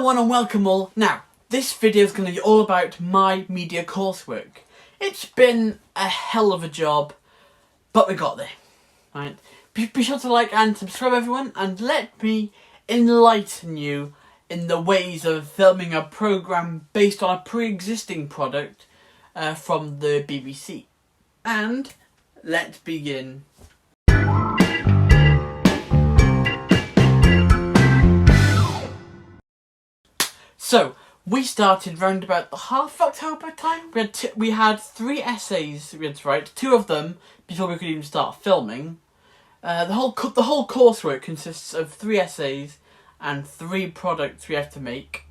Hello one and welcome all. Now, this video is going to be all about my media coursework. It's been a hell of a job, but we got there. Right? Be sure to like and subscribe everyone, and let me enlighten you in the ways of filming a programme based on a pre-existing product from the BBC. And let's begin. So, we started round about the half of October time. We had 3 essays we had to write, 2 of them before we could even start filming. The whole coursework consists of 3 essays and 3 products we have to make.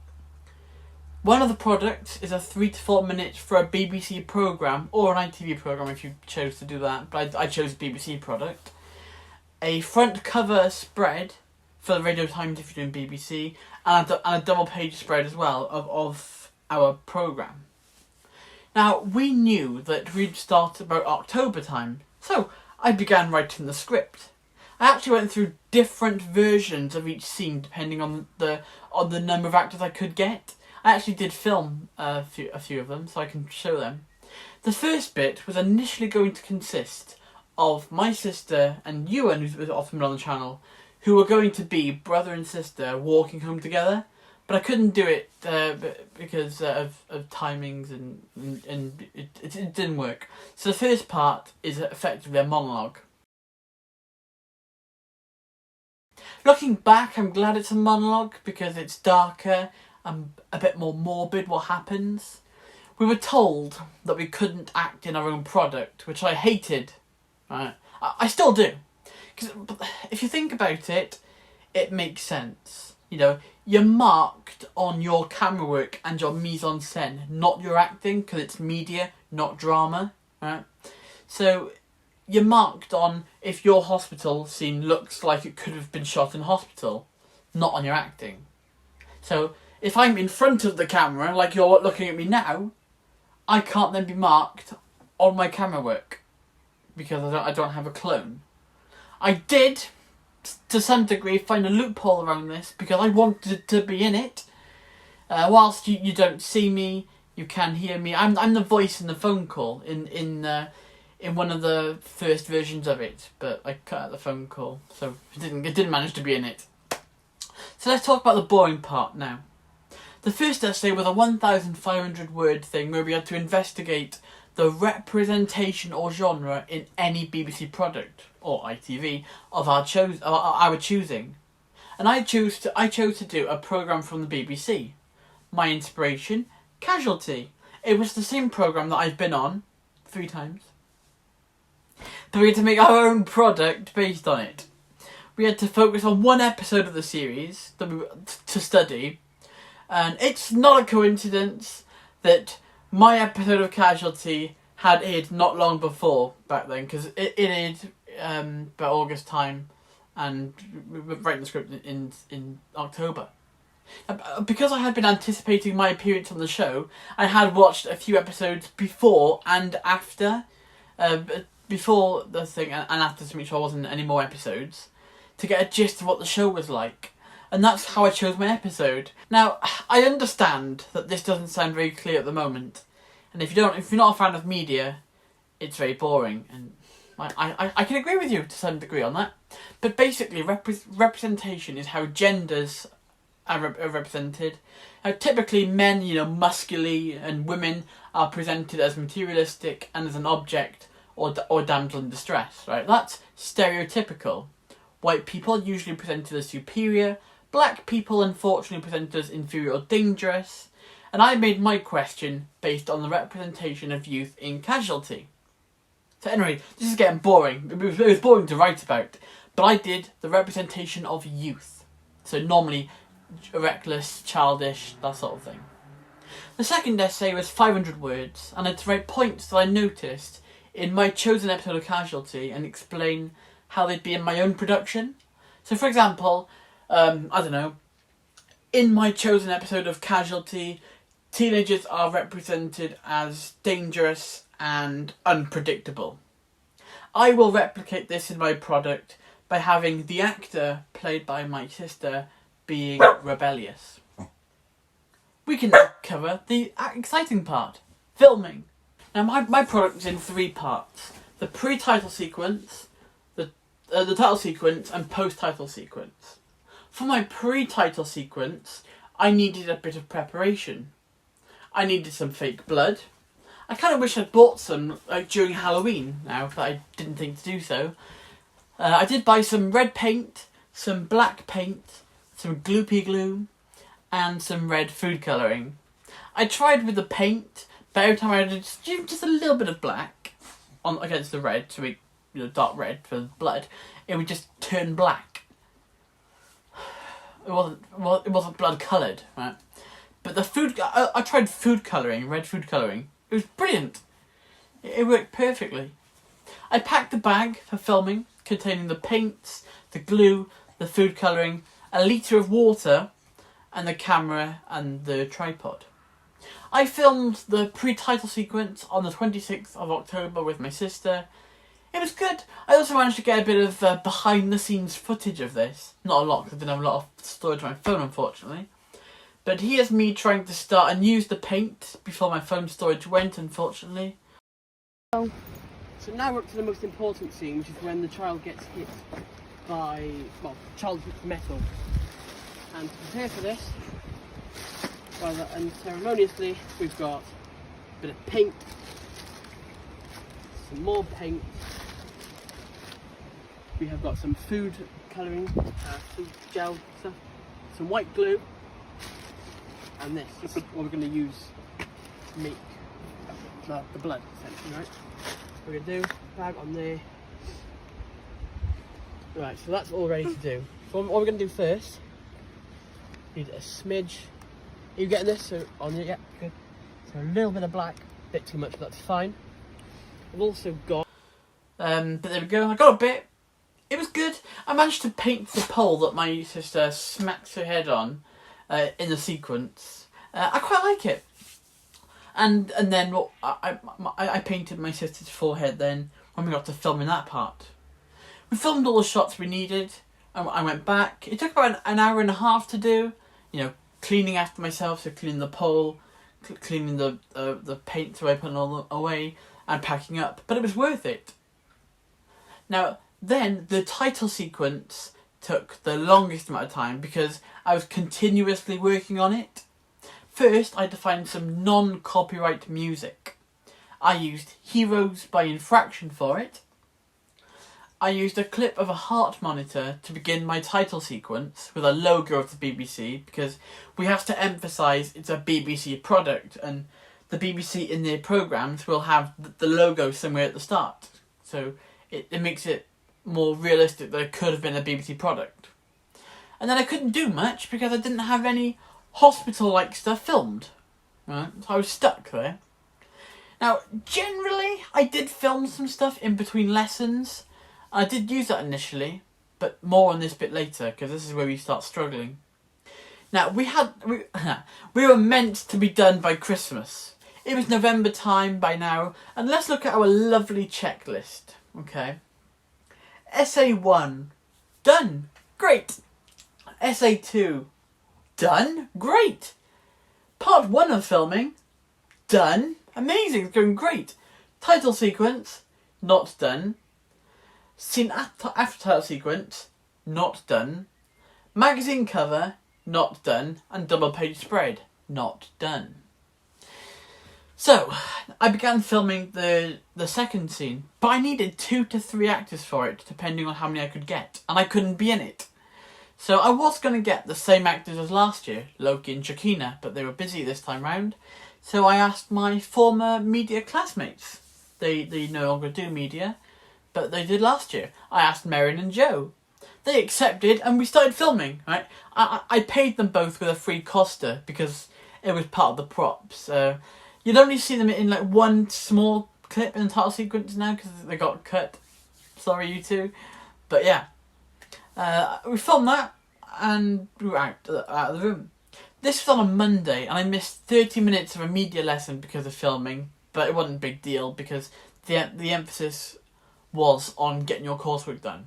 One of the products is a 3 to 4 minutes for a BBC programme, or an ITV programme if you chose to do that, but I chose a BBC product. A front cover spread for the Radio Times if you're doing BBC, and a double page spread as well of our programme. Now, we knew that we'd start about October time, so I began writing the script. I actually went through different versions of each scene depending on the number of actors I could get. I actually did film a few of them, so I can show them. The first bit was initially going to consist of my sister and Ewan, who's often been on the channel, who were going to be brother and sister walking home together, but I couldn't do it because of timings and it didn't work. So the first part is effectively a monologue. Looking back, I'm glad it's a monologue because it's darker and a bit more morbid what happens. We were told that we couldn't act in our own product, which I hated. Right? I still do. Because if you think about it, it makes sense. You know, you're marked on your camera work and your mise-en-scène, not your acting, because it's media, not drama, right? So you're marked on if your hospital scene looks like it could have been shot in a hospital, not on your acting. So if I'm in front of the camera, like you're looking at me now, I can't then be marked on my camera work because I don't have a clone. I did, to some degree, find a loophole around this because I wanted to be in it. Whilst you don't see me, you can hear me. I'm the voice in the phone call in one of the first versions of it, but I cut out the phone call, so it didn't manage to be in it. So let's talk about the boring part now. The first essay was a 1,500 word thing where we had to investigate the representation or genre in any BBC product, or ITV, of our choosing. And I chose to do a programme from the BBC. My inspiration, Casualty. It was the same programme that I've been on 3 times. But we had to make our own product based on it. We had to focus on 1 episode of the series to study. And it's not a coincidence that my episode of Casualty had aired not long before back then, because it aired about August time, and we were writing the script in October. Because I had been anticipating my appearance on the show, I had watched a few episodes before and after, before the thing and after, to make sure I wasn't any more episodes, to get a gist of what the show was like. And that's how I chose my episode. Now, I understand that this doesn't sound very clear at the moment, and if you're not a fan of media, it's very boring, and I can agree with you to some degree on that. But basically, representation is how genders are represented. Typically, men, muscularly, and women are presented as materialistic and as an object or damsel in distress. Right? That's stereotypical. White people are usually presented as superior. Black people, unfortunately, presented as inferior or dangerous. And I made my question based on the representation of youth in Casualty. So anyway, this is getting boring. It was boring to write about. But I did the representation of youth. So normally reckless, childish, that sort of thing. The second essay was 500 words, and I had to write points that I noticed in my chosen episode of Casualty and explain how they'd be in my own production. So for example, in my chosen episode of Casualty, teenagers are represented as dangerous and unpredictable. I will replicate this in my product by having the actor played by my sister being rebellious. we can now cover the exciting part, filming. Now my product is in 3 parts: the pre-title sequence, the title sequence, and post-title sequence. For my pre-title sequence, I needed a bit of preparation. I needed some fake blood. I kind of wish I'd bought some during Halloween now, but I didn't think to do so. I did buy some red paint, some black paint, some gloopy glue, and some red food colouring. I tried with the paint, but every time I did just a little bit of black against the red to make dark red for the blood, it would just turn black. It wasn't blood coloured, right? But the food, I tried food colouring, red food colouring. It was brilliant. It worked perfectly. I packed a bag for filming containing the paints, the glue, the food colouring, a litre of water, and the camera and the tripod. I filmed the pre-title sequence on the 26th of October with my sister. It was good. I also managed to get a bit of behind the scenes footage of this. Not a lot, because I didn't have a lot of storage on my phone, unfortunately. But here's me trying to start and use the paint before my phone storage went, unfortunately. So now we're up to the most important scene, which is when the child gets hit by, well, child hits metal. And to prepare for this, rather unceremoniously, we've got a bit of paint, some more paint, we have got some food colouring, food gel stuff, some white glue, and this is what we're going to use to make the blood, essentially, right? We're going to do bag on there. Right, so that's all ready to do. So what we're going to do first, need a smidge. Are you getting this? So on there, yeah, good. So a little bit of black, a bit too much, but that's fine. I've also got, but there we go. I got a bit. It was good. I managed to paint the pole that my sister smacks her head on in the sequence. I quite like it. And then I painted my sister's forehead then when we got to filming that part. We filmed all the shots we needed. I went back. It took about an hour and a half to do. Cleaning after myself, so cleaning the pole, cleaning the paint so I put it all away, and packing up. But it was worth it. Now, then the title sequence took the longest amount of time because I was continuously working on it. First, I had to find some non-copyright music. I used Heroes by Infraction for it. I used a clip of a heart monitor to begin my title sequence with a logo of the BBC because we have to emphasise it's a BBC product and the BBC in their programmes will have the logo somewhere at the start. So it makes it more realistic that it could have been a BBC product. And then I couldn't do much because I didn't have any hospital-like stuff filmed. Right? So I was stuck there. Now, generally, I did film some stuff in between lessons. I did use that initially, but more on this bit later, because this is where we start struggling. Now, we were meant to be done by Christmas. It was November time by now, and let's look at our lovely checklist, okay? Essay 1, done, great. Essay 2, done, great. Part 1 of filming, done, amazing, it's going great. Title sequence, not done. Scene after title sequence, not done. Magazine cover, not done. And double page spread, not done. So, I began filming the second scene, but I needed 2 to 3 actors for it, depending on how many I could get, and I couldn't be in it. So I was going to get the same actors as last year, Loki and Shakina, but they were busy this time round. So I asked my former media classmates. They no longer do media, but they did last year. I asked Merrin and Joe. They accepted and we started filming, right? I paid them both with a free Costa because it was part of the props. You'd only see them in like one small clip in the title sequence now because they got cut. Sorry, you two. But yeah. We filmed that and we were out of the room. This was on a Monday and I missed 30 minutes of a media lesson because of filming. But it wasn't a big deal because the emphasis was on getting your coursework done.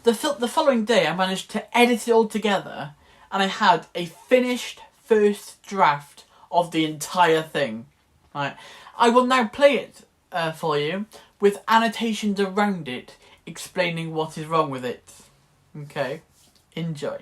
The following day I managed to edit it all together and I had a finished first draft of the entire thing. Right, I will now play it for you with annotations around it explaining what is wrong with it. Okay, enjoy.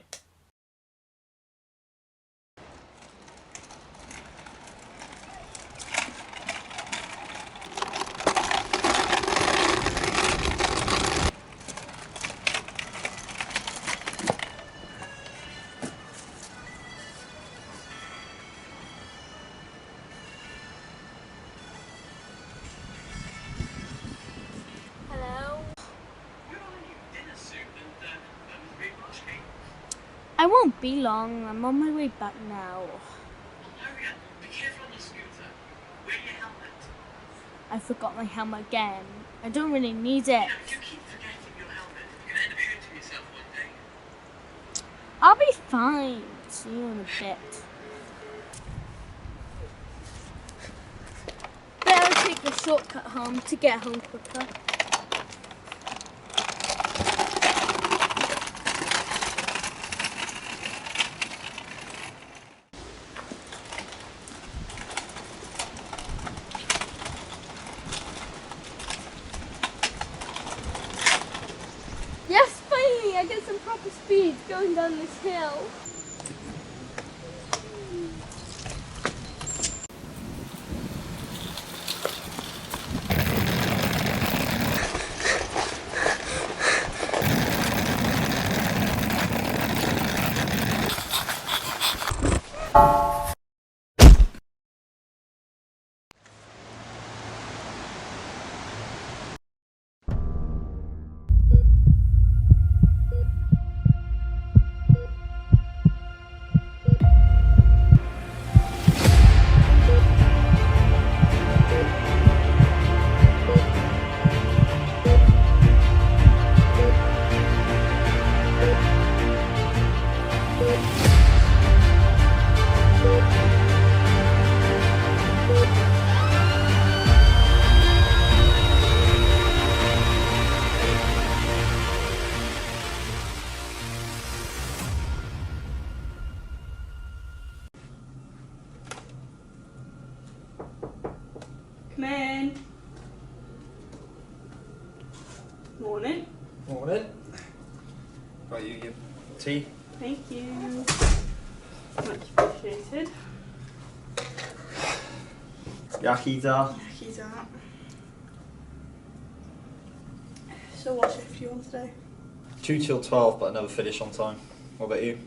I won't be long. I'm on my way back now. Hurry up. Be careful on the scooter. Wear your helmet. I forgot my helmet again. I don't really need it. If you keep forgetting your helmet, you're going to end up hurting yourself one day. I'll be fine. See you in a bit. Better take the shortcut home to get home quicker. Yes, finally! I get some proper speed going down this hill. Come in. Morning. Morning. Right, you your tea? Thank you. Much appreciated. Yakiza. He's out. So what shift do you want today? 2 till 12, but I never finish on time. What about you?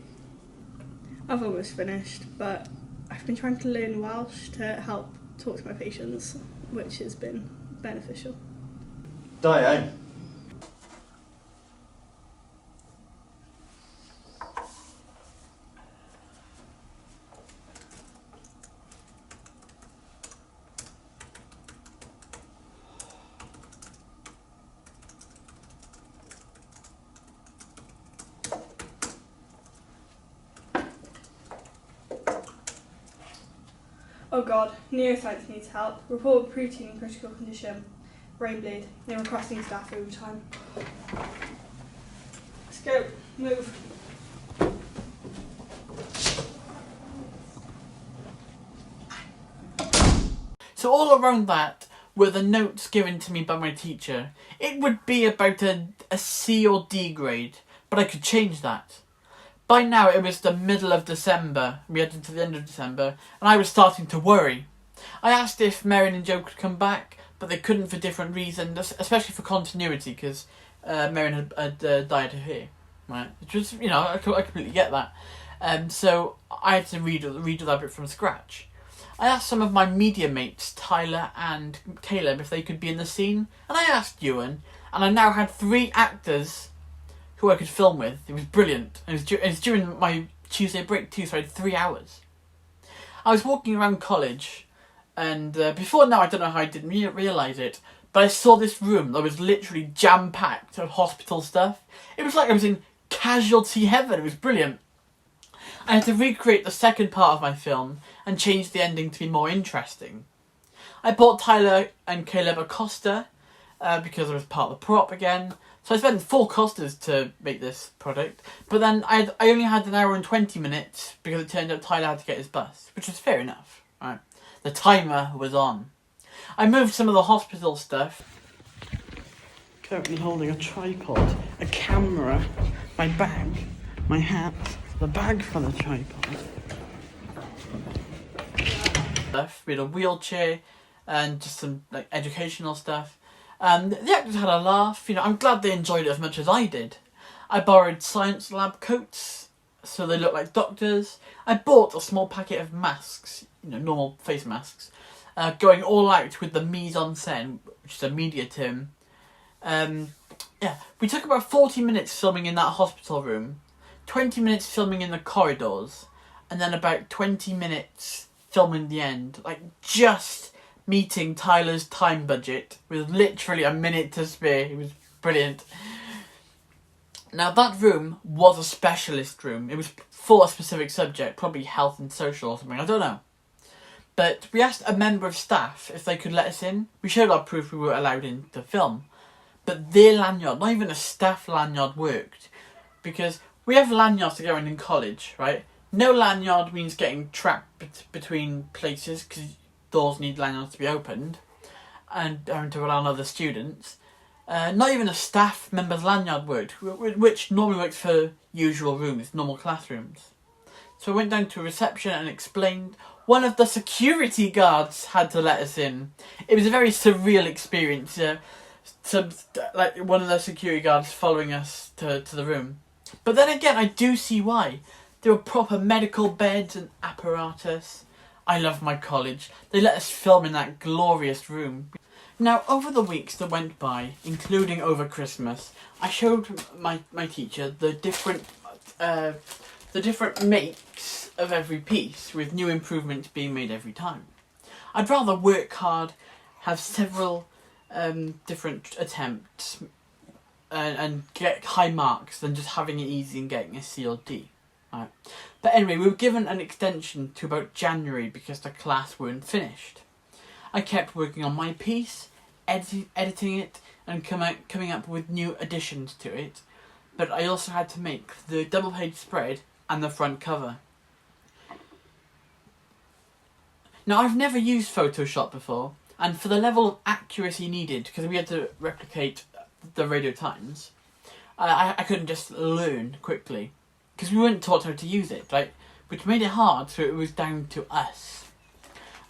I've almost finished, but I've been trying to learn Welsh to help talk to my patients, which has been beneficial. Da iawn. Oh god, neuroscience needs help. Report of routine in critical condition. Brain bleed. They're requesting staff overtime. Let's go. Move. So all around that were the notes given to me by my teacher. It would be about a C or D grade, but I could change that. By now it was the middle of December, we had into the end of December, and I was starting to worry. I asked if Marion and Joe could come back, but they couldn't for different reasons, especially for continuity, because Marion had dyed her hair, right? Which was, you know, I completely get that. So I had to read all that bit from scratch. I asked some of my media mates, Tyler and Caleb, if they could be in the scene, and I asked Ewan, and I now had 3 actors who I could film with. It was brilliant. It was during my Tuesday break too, so I had 3 hours. I was walking around college, and before now I don't know how I didn't realise it, but I saw this room that was literally jam-packed of hospital stuff. It was like I was in casualty heaven. It was brilliant. I had to recreate the second part of my film and change the ending to be more interesting. I bought Tyler and Caleb a Costa because it was part of the prop again. So I spent 4 costas to make this product, but then I only had an hour and 20 minutes because it turned out Tyler had to get his bus, which was fair enough, right? The timer was on. I moved some of the hospital stuff. Currently holding a tripod, a camera, my bag, my hat, the bag for the tripod. We had a wheelchair and just some like educational stuff. The actors had a laugh. I'm glad they enjoyed it as much as I did. I borrowed science lab coats so they look like doctors. I bought a small packet of masks, normal face masks, going all out with the mise en scène, which is a media term. We took about 40 minutes filming in that hospital room, 20 minutes filming in the corridors, and then about 20 minutes filming the end. Just meeting Tyler's time budget with literally a minute to spare. It was brilliant. Now, that room was a specialist room. It was for a specific subject, probably health and social or something, I don't know. But we asked a member of staff if they could let us in. We showed our proof we were allowed in to film. But their lanyard, not even a staff lanyard, worked. Because we have lanyards to go in college, right? No lanyard means getting trapped between places because doors need lanyards to be opened and having to rely on other students. Not even a staff member's lanyard worked, which normally works for usual rooms, normal classrooms. So I went down to reception and explained. One of the security guards had to let us in. It was a very surreal experience. One of the security guards following us to the room. But then again, I do see why. There were proper medical beds and apparatus. I love my college. They let us film in that glorious room. Now, over the weeks that went by, including over Christmas, I showed my teacher the different makes of every piece, with new improvements being made every time. I'd rather work hard, have several different attempts, and get high marks than just having it easy and getting a C or D. Right. But anyway, we were given an extension to about January because the class weren't finished. I kept working on my piece, editing it, and coming up with new additions to it. But I also had to make the double-page spread and the front cover. Now, I've never used Photoshop before, and for the level of accuracy needed, because we had to replicate the Radio Times, I couldn't just learn quickly. Because we weren't taught how to use it, right? Which made it hard, so it was down to us.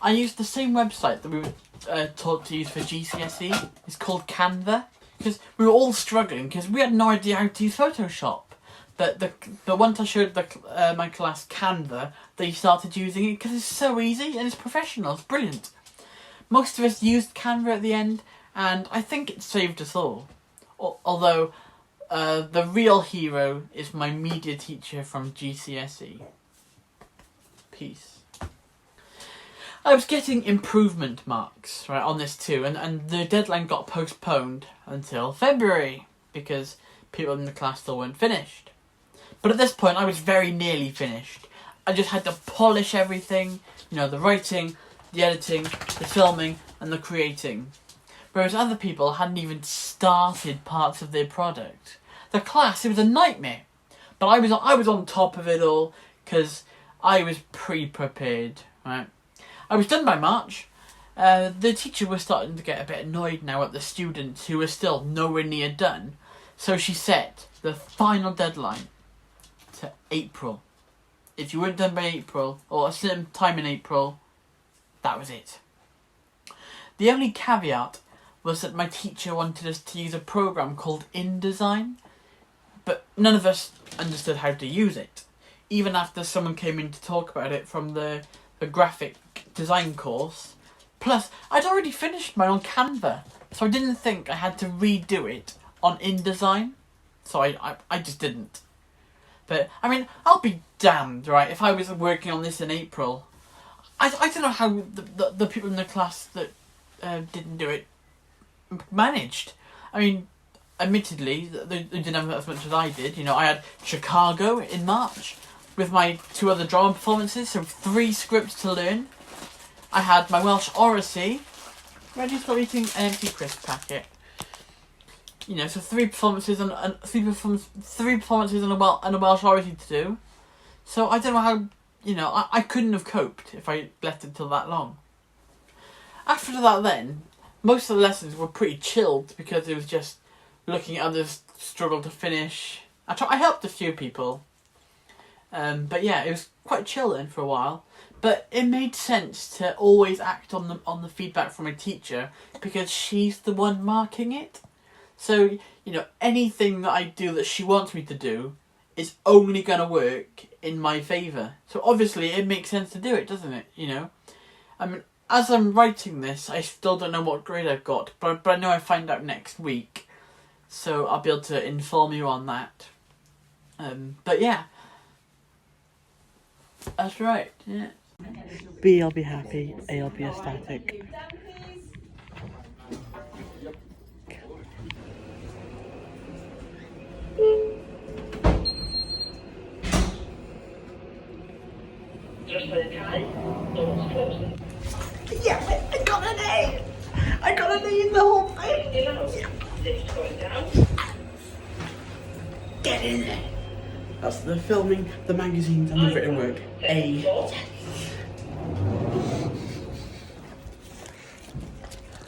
I used the same website that we were taught to use for GCSE. It's called Canva. Because we were all struggling, because we had no idea how to use Photoshop. But once I showed my class Canva, they started using it because it's so easy and it's professional. It's brilliant. Most of us used Canva at the end, and I think it saved us all. Although the real hero is my media teacher from GCSE. Peace. I was getting improvement marks on this too, and the deadline got postponed until February because people in the class still weren't finished. But at this point, I was very nearly finished. I just had to polish everything, the writing, the editing, the filming, and the creating. Whereas other people hadn't even started parts of their product. The class, it was a nightmare. But I was on top of it all because I was pre-prepared, right? I was done by March. The teacher was starting to get a bit annoyed now at the students who were still nowhere near done. So she set the final deadline to April. If you weren't done by April, or a certain time in April, that was it. The only caveat was that my teacher wanted us to use a program called InDesign, but none of us understood how to use it, even after someone came in to talk about it from the graphic design course. Plus, I'd already finished mine on Canva, so I didn't think I had to redo it on InDesign, so I just didn't. But, I'll be damned, right, if I was working on this in April. I don't know how the people in the class that didn't do it managed. Admittedly, they didn't have as much as I did. I had Chicago in March with my 2 other drama performances, so 3 scripts to learn. I had my Welsh Oracy. Why do you stop eating an empty crisp packet? you know, so three performances and a Welsh Odyssey to do. So I don't know how, you know, I couldn't have coped if I left it till that long. After that then, most of the lessons were pretty chilled because it was just looking at others struggle to finish. I helped a few people. But yeah, it was quite chill then for a while. But it made sense to always act on the feedback from a teacher because she's the one marking it. So, you know, anything that I do that she wants me to do is only going to work in my favour. So obviously it makes sense to do it, doesn't it? You know? I mean, as I'm writing this, I still don't know what grade I've got, but I know I find out next week. So I'll be able to inform you on that. But yeah. That's right, yeah. B, I'll be happy. A, I'll be ecstatic. Yeah, I got an A! I got an A in the whole thing! Get in there! That's the filming, the magazines and the written work. A.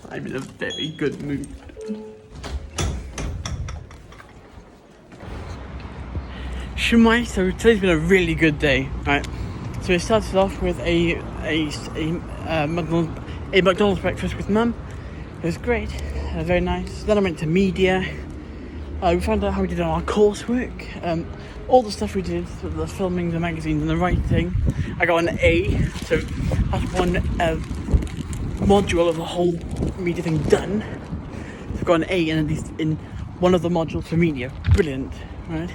I'm in a very good mood. Shumai, so today's been a really good day, right? So we started off with a McDonald's breakfast with Mum. It was great, very nice. Then I went to media. We found out how we did on our coursework. All the stuff we did, the filming, the magazines and the writing. I got an A, so that's one module of the whole media thing done. So I got an A in one of the modules for media. Brilliant, right?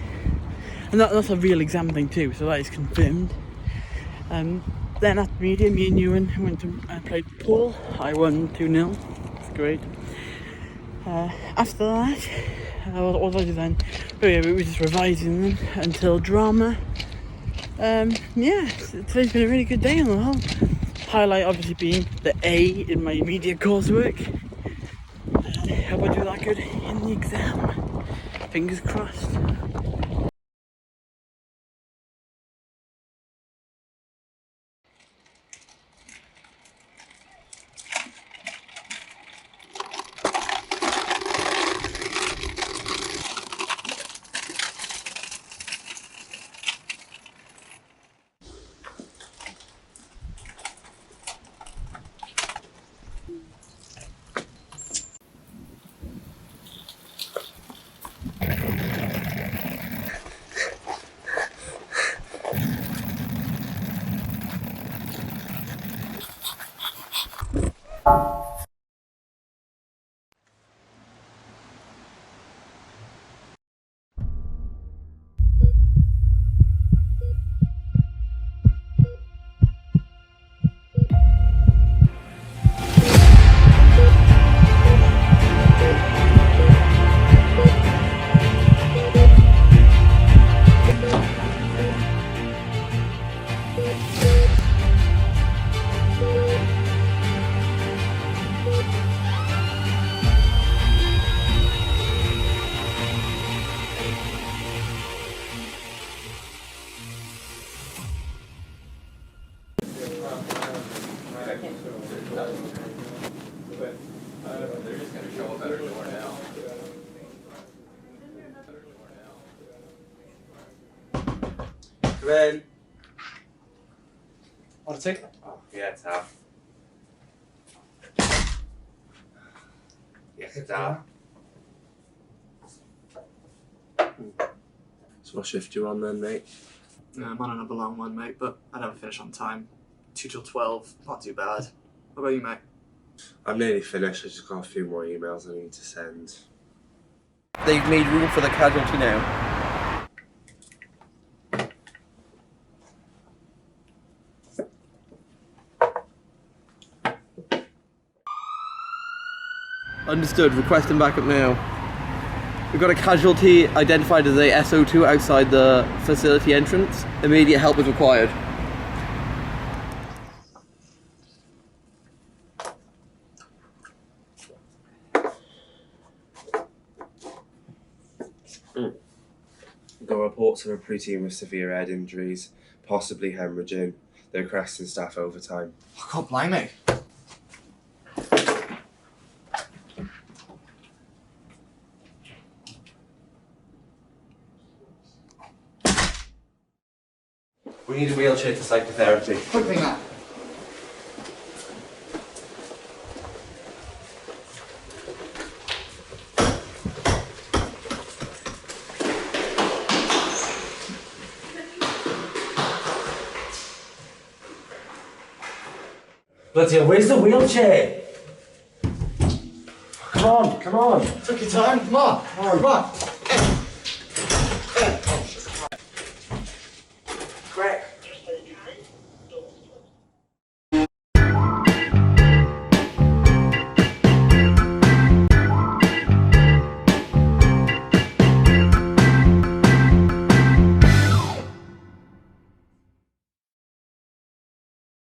And that's a real exam thing too, so that is confirmed. Then after media, me and Ewan went to played pool. I won 2-0. It's great. After that, what did I do then? Oh yeah, we were just revising them until drama. Yeah, today's been a really good day on the whole. Highlight obviously being the A in my media coursework. Hope I do that good in the exam. Fingers crossed. Then, Want a ticket? oh, yeah, tough. Yes, tough. So what shift you on then, mate? I'm on another long one, mate, but I never finish on time. 2 till 12, not too bad. What about you, mate? I'm nearly finished, I just got a few more emails I need to send. They've made room for the casualty now. Understood, requesting backup now. We've got a casualty identified as a SO2 outside the facility entrance. Immediate help is required. Got reports of a preteen with severe head injuries, possibly hemorrhaging. They're requesting staff overtime. Oh, God, blimey. We need a wheelchair to psychotherapy. Quick thing, Matt. Bloody hell, where's the wheelchair? Come on, come on. Took your time. Come on. Come on.